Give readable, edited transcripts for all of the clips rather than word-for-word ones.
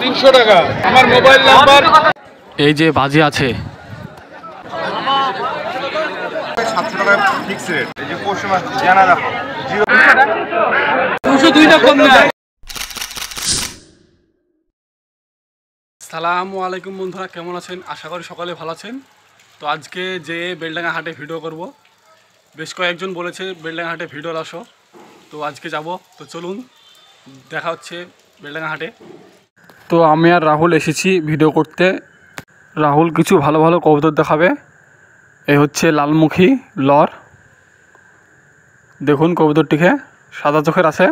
300 টাকা। আমার mobile number এই যে বাজি আছে 700 টাকা ফিক্স রেট। এই যে পরশু মাস জানা রাখো 202টা কম দেয়। আসসালামু আলাইকুম বন্ধুরা, কেমন আছেন? আশা করি সকালে ভালো আছেন। তো আজকে যে বেলডাঙ্গা হাটে ভিডিও করব, বেশ কয়েকজন বলেছে বেলডাঙ্গা হাটে ভিডিও আসো, তো আজকে যাব। তো চলুন, দেখা হচ্ছে বেলডাঙ্গা হাটে। তো আমি আর রাহুল এসেছি ভিডিও করতে। রাহুল কিছু ভালো ভালো কবুতর দেখাবে। এই হচ্ছে লালমুখী লর, দেখুন কবুতরটিকে, সাদা চোখের আছে,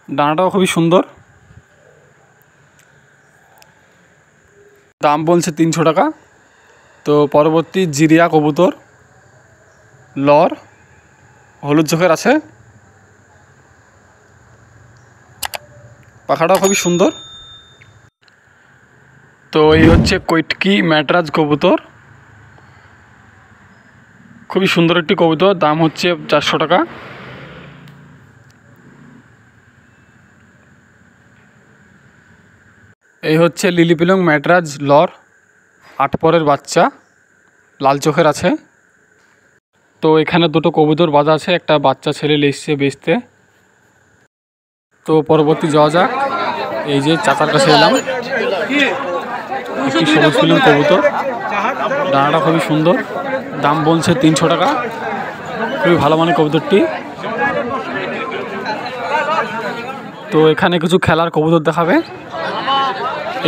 ডানাটাও খুবই সুন্দর। দাম বলছে 300 টাকা। তো পরবর্তী জিরিয়া কবুতর লর, হলুদ চোখের আছে, পাখাটাও খুবই সুন্দর। তো এই হচ্ছে কৈটকি ম্যাটরাজ কবুতর, খুবই সুন্দর একটি কবুতর, দাম হচ্ছে 400 টাকা। এই হচ্ছে লিলি পিলং ম্যাটরাজ লর, 8 পরের বাচ্চা, লাল চোখের আছে। তো এখানে দুটো কবুতর বাঁধা আছে, একটা বাচ্চা ছেলে এসছে বেচতে। তো পরবর্তী যাওয়া যাক। এই যে চাচার কাছে এলাম, একটি সবুজ পিলং কবুতর, ডানাটা খুবই সুন্দর, দাম বলছে 300 টাকা। খুবই ভালো মানের কবুতরটি। তো এখানে কিছু খেলার কবুতর দেখাবে।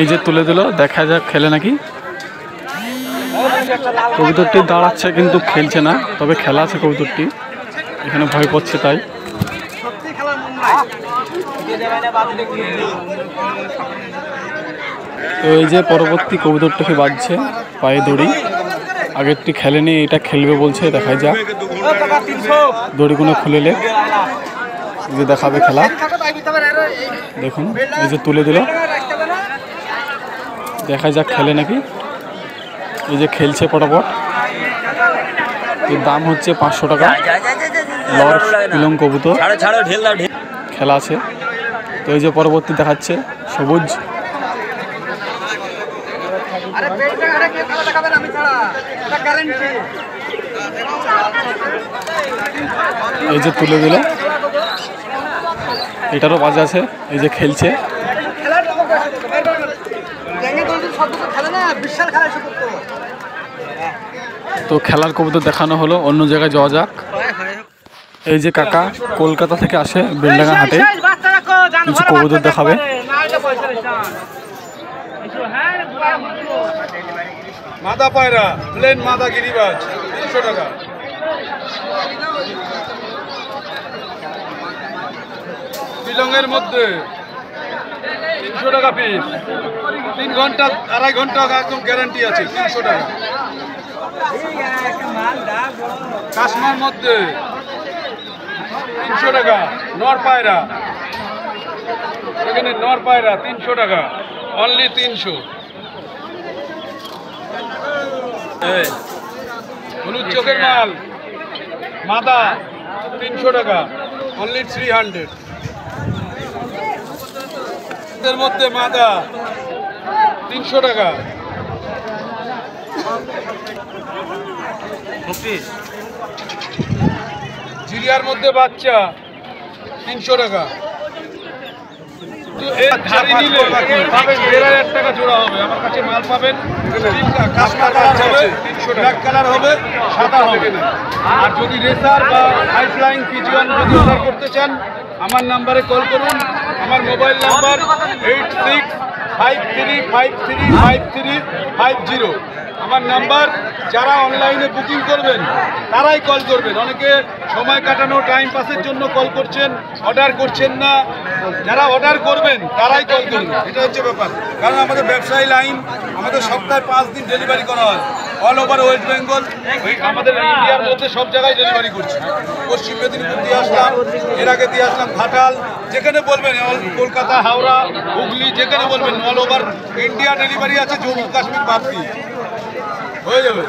এই যে তুলে দিল, দেখা যাক খেলে নাকি। কবুতরটি দাঁড়াচ্ছে কিন্তু খেলছে না, তবে খেলা আছে কবুতরটি, এখানে ভয় পাচ্ছে তাই। তো এই যে পরবর্তী কবুতরটাকে বাজছে, পায়ে দড়ি, আগেরটি খেলেনি, এটা খেলবে বলছে, দেখাই যাক। দড়িগুলো খুলেলে এই যে দেখাবে খেলা, দেখুন এই যে তুলে দিল, দেখা যাক খেলে নাকি। এই যে খেলছে পটাপট। এর দাম হচ্ছে 500 টাকা। লর পিলং কবুতর, খেলা আছে। তো এই যে পরবর্তী দেখাচ্ছে সবুজ, এই যে তুলে দিল, এটারও বাজে আছে, এই যে খেলছে। তো খেলার কবুতর দেখানো হলো, অন্য জায়গায় যাওয়া যাক। এই যে কাকা কলকাতা থেকে আসে বেলডাঙ্গা হাটে, কিছু কবুতর দেখাবে। মাদা পায়রা, প্লেন মাদা গিরিবাজ 300 টাকা। শিলংয়ের মধ্যে 300 টাকা পিস, 3 ঘন্টা 2.5 ঘন্টা একদম গ্যারান্টি আছে, 300 টাকা। কাশ্মীর মধ্যে 300 টাকা। নর পায়রা, এখানে নর পায়রা 300 টাকা, অনলি 300। হলুদ চোখের মাল মাদা 300 টাকা, অনলি 300। এর মধ্যে মাদা 300 টাকা। জিরিয়ার মধ্যে বাচ্চা 300 টাকা। ধারি নিলে পাবেন 1500 টাকা জোড়া হবে। আমার কাছে মাল পাবেন, কালার হবে, 300 টাকা কালার হবে, সাদা হবে। আর যদি রেসার বা হাই ফ্লাইং পিজিয়ন যদি অর্ডার করতে চান, আমার নাম্বারে কল করুন। আমার মোবাইল নাম্বার 8653535350। আমার নাম্বার, যারা অনলাইনে বুকিং করবেন তারাই কল করবেন। অনেকে সময় কাটানো, টাইম পাসের জন্য কল করছেন, অর্ডার করছেন না। যারা অর্ডার করবেন তারাই কল করবেন, এটা হচ্ছে ব্যাপার। কারণ আমাদের ব্যবসায়ী লাইন, আমাদের সপ্তাহে 5 দিন ডেলিভারি করা হয়, অল ওভার ওয়েস্ট বেঙ্গল, আমাদের ইন্ডিয়ার মধ্যে সব জায়গায় ডেলিভারি করছি। পশ্চিম মেদিনীপুর দিয়ে আসলাম, এর আগে দিয়ে আসলাম ঘাটাল, যেখানে বলবেন, কলকাতা, হাওড়া, হুগলি, যেখানে বলবেন, অল ওভার ইন্ডিয়া ডেলিভারি আছে, জম্মু কাশ্মীর বাদ দিয়ে হয়ে যাবে।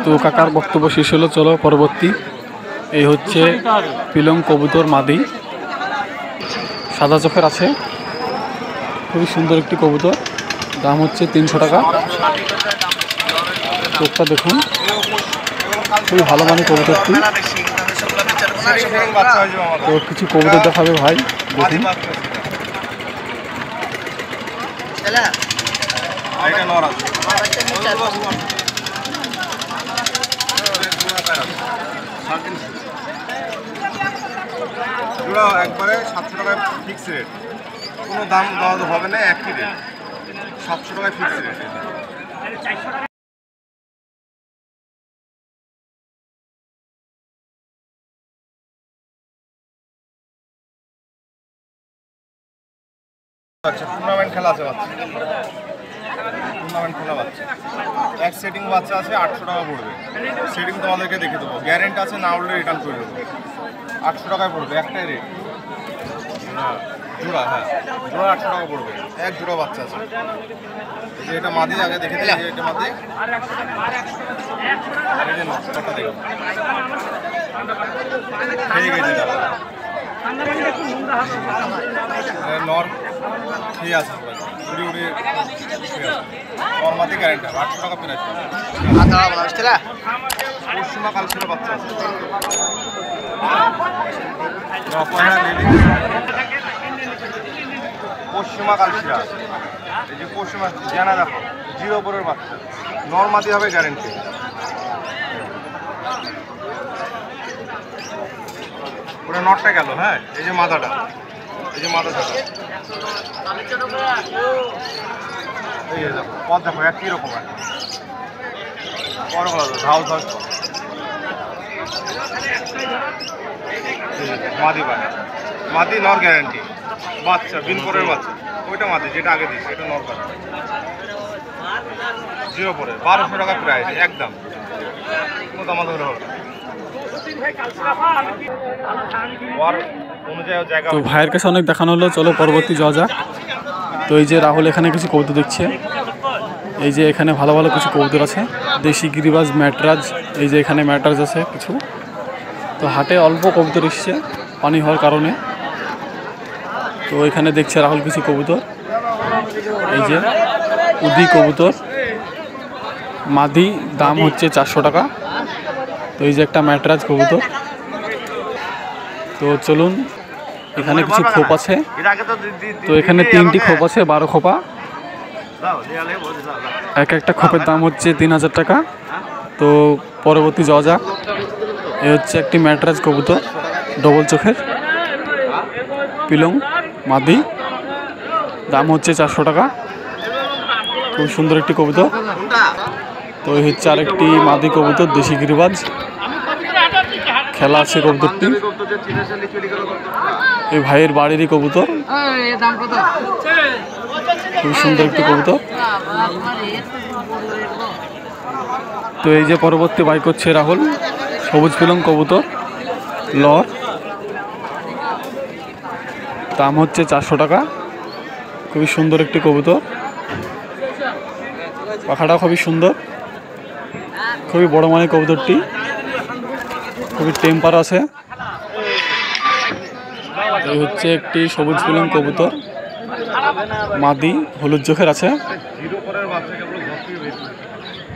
তো কাকার বক্তব্য শেষ হলো, চলো পরবর্তী। এই হচ্ছে পিলং কবুতর মাদি, সাদা চোখের আছে, খুবই সুন্দর একটি কবুতর। দাম হচ্ছে 300 টাকা। চোখটা দেখুন, খুবই ভালো মানের কবুতরটি। তো কিছু কবুতর দেখাবে ভাই, দেখুন। জোড়া একবারে 700 টাকায় ফিক্স রেট, কোনো দাম দেওয়া হবে না, একই রেট 700 টাকায় ফিক্স রেট। আচ্ছা, টুর্নামেন্ট খেলা আছে বাচ্চা, টুর্নামেন্ট খেলা বাচ্চা, এক সেটিং বাচ্চা আছে 800 টাকা পড়বে। সেটিং তোমাদেরকে দেখে দেবো, গ্যারেন্টি আছে, না উঠলে রিটার্ন করে দেবো। 800 টাকায় পড়বে, একটাই রেট। হ্যাঁ জোড়া, হ্যাঁ জোড়া 800 টাকা পড়বে, এক জোড়া বাচ্চা আছে। এটা মাদি, আগে দেখে দিলে এটা মাদি, নটা দেখো খেয়ে গেছে তারা নর খেয়ে আছে, উড়ি উড়ি নর মাদি গ্যারেন্টি 800 টাকা প্রাইস। পশ্চিমা কালচিরা বাচ্চা আছে, পশ্চিমা কালচিরা, এই যে পশ্চিমা জানা দেখো, 0 পরের বাচ্চা, নর্মাদি হবে গ্যারেন্টি। ওটা নটটা গেল, হ্যাঁ এই যে মাথাটা, এই যে মাথাটা, এই যে দেখো পথ দেখো একই রকম, ঝাল ঝাল মাদি পায়, মাদি নর গ্যারেন্টি বাচ্চা, বিনপুরের বাচ্চা, ওইটা মাদি যেটা আগে দিচ্ছে, এটা নর পায় 0 পরে 1200 টাকা প্রাইস একদম, কোনো দাম ধরে হবে। তো ভাইয়ের কাছে অনেক দেখানো হলো, চলো পরবর্তী যাওয়া যাক। তো এই যে রাহুল এখানে কিছু কবুতর দেখছে, এই যে এখানে ভালো ভালো কিছু কবুতর আছে, দেশি গিরিবাজ, ম্যাটরাজ, এই যে এখানে ম্যাটরাজ আছে কিছু। তো হাটে অল্প কবুতর এসছে পানি হওয়ার কারণে। তো এখানে দেখছে রাহুল কিছু কবুতর, এই যে উদি কবুতর মাদি, দাম হচ্ছে 400 টাকা। তো এই যে একটা ম্যাটরাজ কবুতর। তো চলুন, এখানে কিছু খোপ আছে, তো এখানে 3টি খোপ আছে, 12 খোপা, এক একটা খোপের দাম হচ্ছে 3000 টাকা। তো পরবর্তী যাওয়া যাক। এ হচ্ছে একটি ম্যাটরাজ কবুতর, ডবল চোখের, পিলং মাদি, দাম হচ্ছে 400 টাকা। খুব সুন্দর একটি কবুতর। তো এই হচ্ছে আরেকটি মাদি কবুতর, দেশি গিরিবাজ, খেলা আছে কবুতরটি, এই ভাইয়ের বাড়িরই কবুতর, খুব সুন্দর একটি কবুতর। তো এই যে পরবর্তী বাইক হচ্ছে রাহুল, সবুজ পিলং কবুতর, লর, দাম হচ্ছে 400 টাকা। খুবই সুন্দর একটি কবুতর, পাখাটা খুবই সুন্দর, খুবই বড় মানের কবুতরটি, খুবই টেম্পার আছে। এই হচ্ছে একটি সবুজ পিলং কবুতর, মাদি, হলুদ চোখের আছে,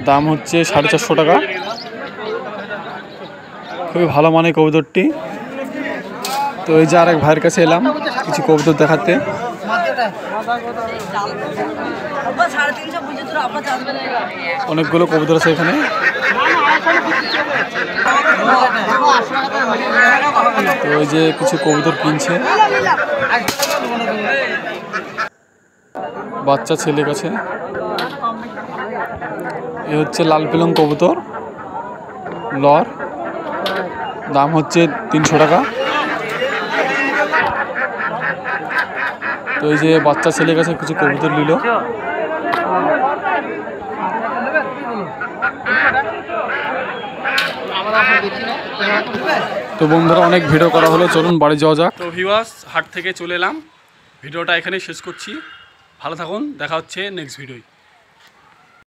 দাম হচ্ছে 450 টাকা। খুবই ভালো মানের কবুতরটি। তো এই যে আরেক ভাইয়ের কাছে এলাম কিছু কবুতর দেখাতে। অনেকগুলো কবুতর আছে এখানে। তো ওই যে কিছু কবুতর কিনছে বাচ্চা ছেলে কাছে। এ হচ্ছে লাল পিলং কবুতর, লর, দাম হচ্ছে 300 টাকা। তো এই যে বাচ্চা ছেলে কাছে কিছু কবুতর নিল। তো বন্ধুরা, অনেক ভিডিও করা হলো, চলুন বাড়ি যাওয়া যাক। তো ভিউয়ার্স, হাট থেকে চলে এলাম, ভিডিওটা এখানেই শেষ করছি। ভালো থাকুন, দেখা হচ্ছে নেক্সট ভিডিওয়।